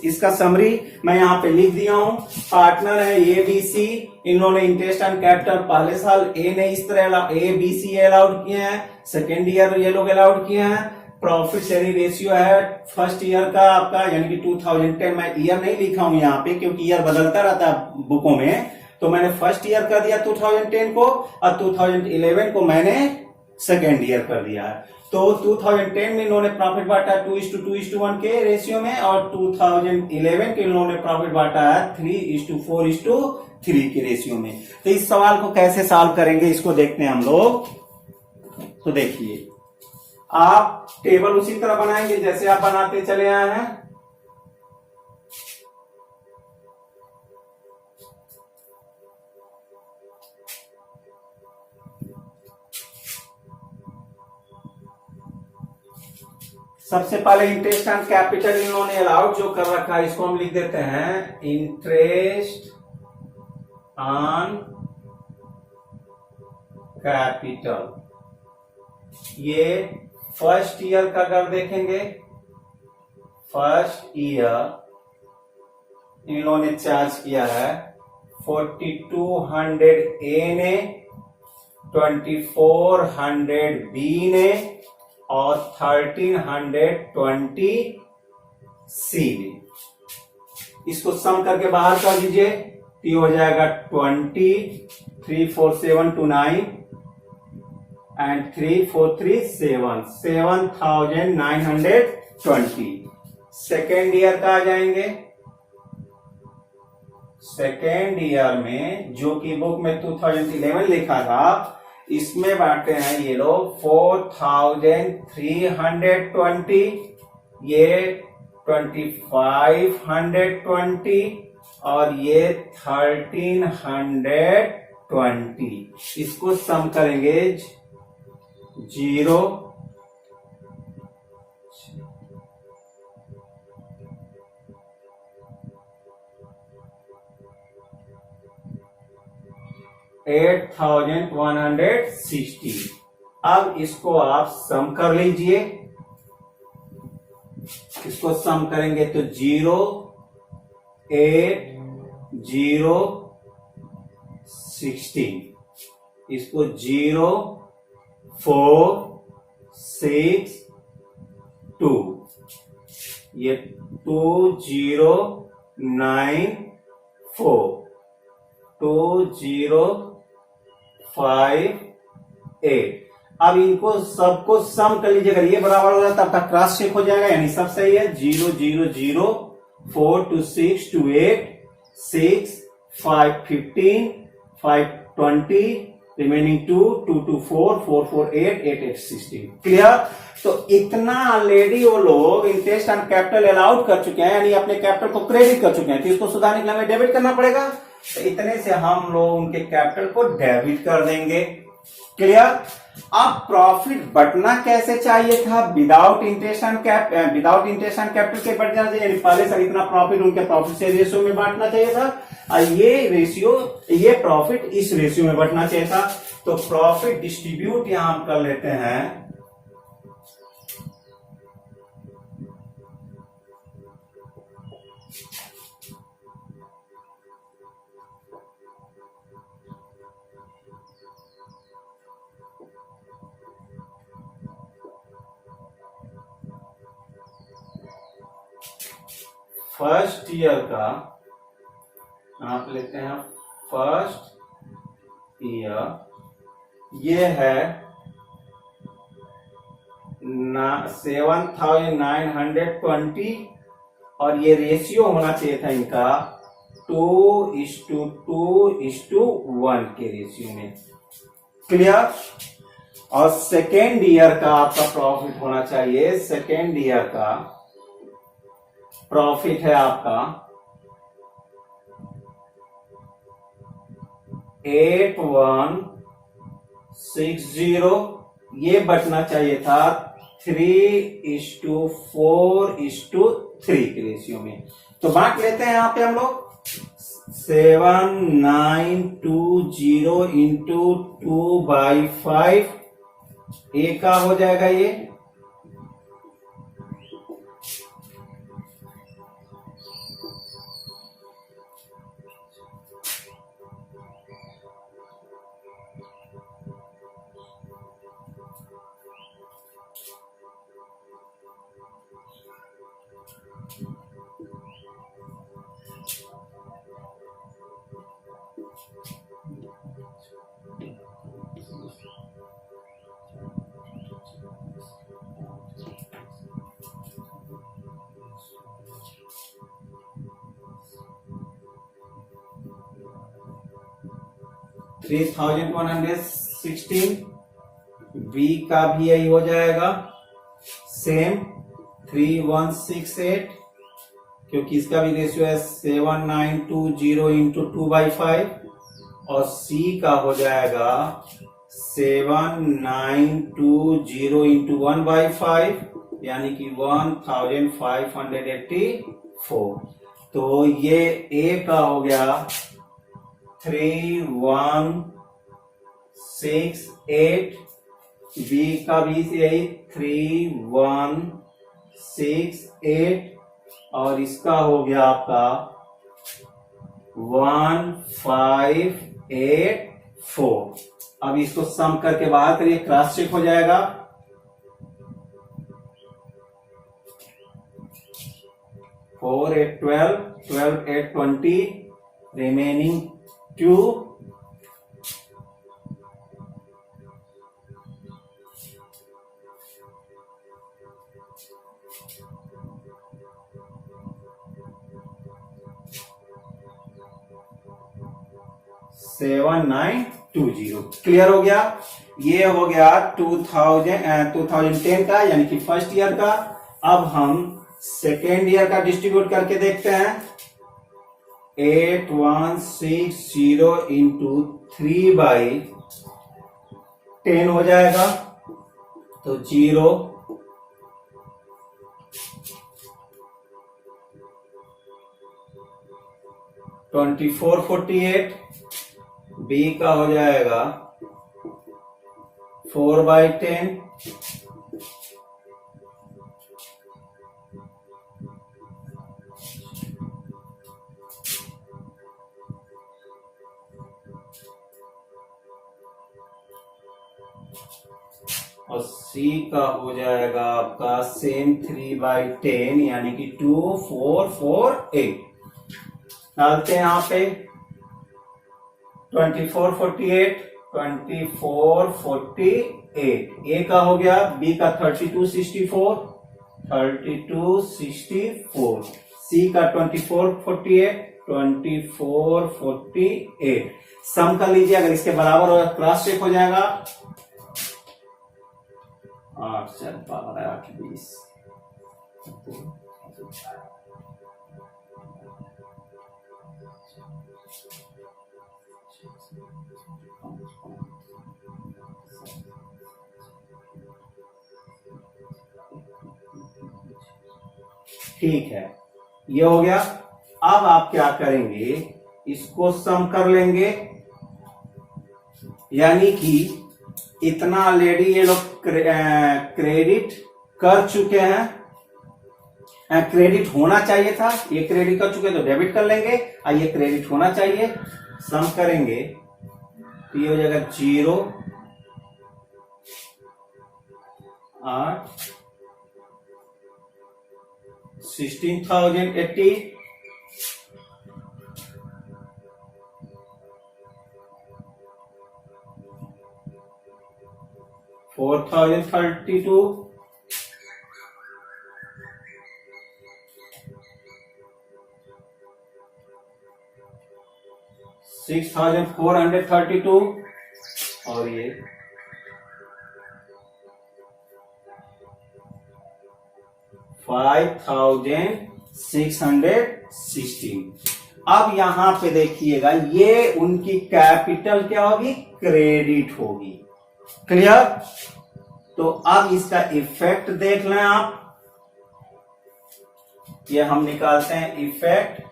इसका समरी मैं यहाँ पे लिख दिया हूँ। पार्टनर है ए बी सी, इन्होंने इंटरेस्ट ऑन कैपिटल पहले साल ए ने इस तरह ए बी सी अलाउड किए हैं, सेकेंड ईयर ये लोग अलाउड किए हैं। प्रॉफिट शेयरिंग रेशियो है फर्स्ट ईयर का आपका, यानी कि 2010, मैं ईयर नहीं लिखा हूं यहाँ पे क्योंकि ईयर बदलता रहता है बुकों में, तो मैंने फर्स्ट ईयर कर दिया 2010 को, और 2011 को मैंने सेकेंड ईयर कर दिया है। तो 2010 में इन्होंने प्रॉफिट बांटा 2:2:1 के रेशियो में, और 2011 के इन्होंने प्रॉफिट बांटा है 3:4:3 के रेशियो में। तो इस सवाल को कैसे सॉल्व करेंगे इसको देखते हैं हम लोग। तो देखिए, आप टेबल उसी तरह बनाएंगे जैसे आप बनाते चले आए हैं। सबसे पहले इंटरेस्ट ऑन कैपिटल इन्होंने अलाउड जो कर रखा है इसको हम लिख देते हैं इंटरेस्ट ऑन कैपिटल। ये फर्स्ट ईयर का अगर देखेंगे, फर्स्ट ईयर इन लोगों ने चार्ज किया है 4200 ए ने, 2400 बी ने और 1320 सी ने। इसको सम करके बाहर कर दीजिए तो ये हो जाएगा 20, 3 4 7 2 9 एंड 3 4 3 7 7920। सेकेंड ईयर का आ जाएंगे। सेकेंड ईयर में जो कि बुक में 2011 लिखा था, इसमें बांटे हैं ये लोग 4320, ये 2520 और ये 1320। इसको सम करेंगे 0 8160। अब इसको आप सम कर लीजिए। इसको सम करेंगे तो 0 8 0 16, इसको 0 4 6 2, ये 2094 2058। अब इनको सबको सम कर लीजिएगा, ये बराबर हो जाता है, आपका क्रॉस चेक हो जाएगा, यानी सब सही है। 0 0 0 4 2 6 2 8 6 5 15 5 20 रिमेनिंग 2 2 2 4 4 4 8 8 8 16। क्लियर? तो इतना ऑलरेडी वो लोग इंटरेस्ट ऑन कैपिटल अलाउड कर चुके हैं, यानी अपने कैपिटल को क्रेडिट कर चुके हैं, तो इसको सुधारने के लिए हमें डेबिट करना पड़ेगा। तो इतने से हम लोग उनके कैपिटल को डेबिट कर देंगे। क्लियर? अब प्रॉफिट बढ़ना कैसे चाहिए था? विदाउट इंटरेस्ट ऑन कैपिटल के बढ़ जाना चाहिए, पहले से इतना प्रॉफिट उनके प्रॉफिट से रेशियो में बांटना चाहिए था, और ये प्रॉफिट इस रेशियो में बढ़ना चाहिए था। तो प्रॉफिट डिस्ट्रीब्यूट यहां हम कर लेते हैं। फर्स्ट ईयर का आप लेते हैं, फर्स्ट ईयर ये है 7920, और ये रेशियो होना चाहिए था इनका 2:2:1 के रेशियो में। क्लियर? और सेकेंड ईयर का आपका प्रॉफिट होना चाहिए, सेकेंड ईयर का प्रॉफिट है आपका 8160, ये बचना चाहिए था 3:4:3 के रेशियो में। तो बांट लेते हैं यहां पे हम लोग 7920 इंटू 2/5, ए का हो जाएगा ये 3116। बी का भी यही हो जाएगा सेम 3168, क्योंकि इसका भी रेशियो है 7920 इंटू 2/5, और सी का हो जाएगा 7920 इंटू 1/5, यानी कि 1584। तो ये ए का हो गया 3168 बी का भी यही 3168 और इसका हो गया आपका 1584। अब इसको सम करके बाहर करिए, क्रॉस चेक हो जाएगा। 4 8 12, 12 8 20, remaining 2। सेवन 920। क्लियर हो गया। ये हो गया 2010 का यानी कि फर्स्ट ईयर का। अब हम सेकेंड ईयर का डिस्ट्रीब्यूट करके देखते हैं। 8160 इंटू 3/10 हो जाएगा, तो 0 2448। बी का हो जाएगा 4/10, और सी का हो जाएगा आपका सेम 3/10 यानी कि 2448। डालते हैं यहां पे 2448, 2448। ए का हो गया, बी का 3264, 3264। सी का 2448, 2448। सम कर लीजिए, अगर इसके बराबर होगा क्रॉस चेक हो जाएगा। 8 4 12 8 20। ठीक है, ये हो गया। अब आप क्या करेंगे, इसको सम कर लेंगे, यानी कि इतना ऑलरेडी ये लोग क्रेडिट कर चुके हैं, क्रेडिट होना चाहिए था, ये क्रेडिट कर चुके तो डेबिट कर लेंगे, और ये क्रेडिट होना चाहिए। सम करेंगे तो ये हो जाएगा 0 8 16,080, 4,032, 6,432, और ये 5,616। अब यहां पे देखिएगा, ये उनकी कैपिटल क्या होगी, क्रेडिट होगी। क्लियर। तो अब इसका इफेक्ट देख लें आप, ये हम निकालते हैं इफेक्ट।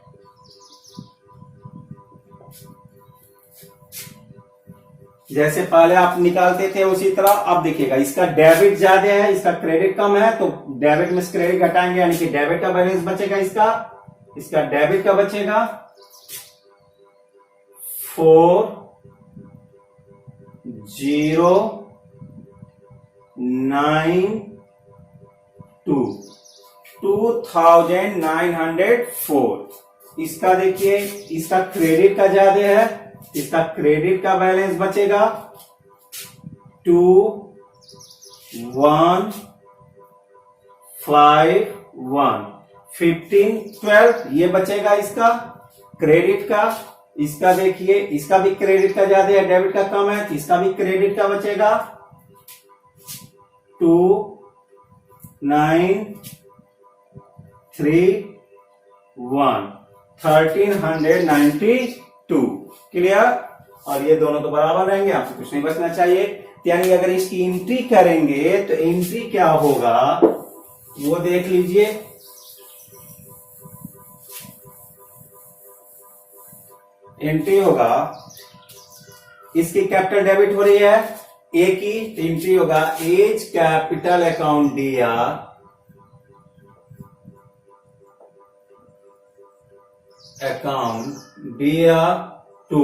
जैसे पहले आप निकालते थे उसी तरह अब देखिएगा, इसका डेबिट ज्यादा है, इसका क्रेडिट कम है, तो डेबिट में से क्रेडिट घटाएंगे, यानी कि डेबिट का बैलेंस बचेगा, इसका डेबिट का बचेगा 4092, 2904। इसका देखिए, इसका क्रेडिट का ज्यादा है, इसका क्रेडिट का बैलेंस बचेगा 2151, 1512 ये बचेगा इसका क्रेडिट का। इसका देखिए, इसका भी क्रेडिट का ज्यादा है, डेबिट का कम है, तो इसका भी क्रेडिट का बचेगा 2931, 1392। क्लियर। और ये दोनों तो बराबर रहेंगे, आपको कुछ नहीं बचना चाहिए। यानी अगर इसकी एंट्री करेंगे तो एंट्री क्या होगा वो देख लीजिए। एंट्री होगा, इसकी कैपिटल डेबिट हो रही है, ए की एंट्री होगा as capital account DR to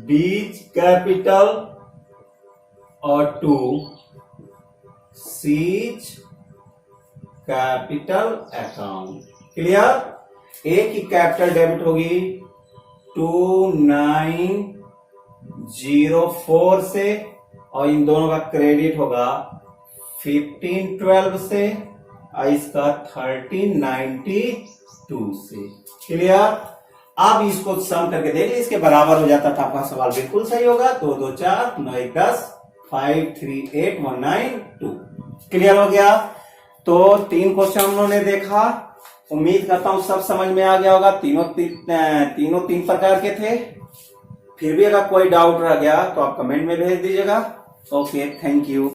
B's capital और to C's capital account. Clear. A की कैपिटल डेबिट होगी 2904 से और इन दोनों का क्रेडिट होगा 1512 से और इसका 1392 से। क्लियर। अब इसको सम करके देख लीजिए, इसके बराबर हो जाता था आपका सवाल बिल्कुल सही होगा। 2 2 4 9 1 10 5 3 8 1 9 2। क्लियर हो गया। तो 3 क्वेश्चन हम लोगों ने देखा। उम्मीद करता हूं सब समझ में आ गया होगा। तीनों 3 प्रकार के थे। फिर भी अगर कोई डाउट रह गया तो आप कमेंट में भेज दीजिएगा। Okay, thank you.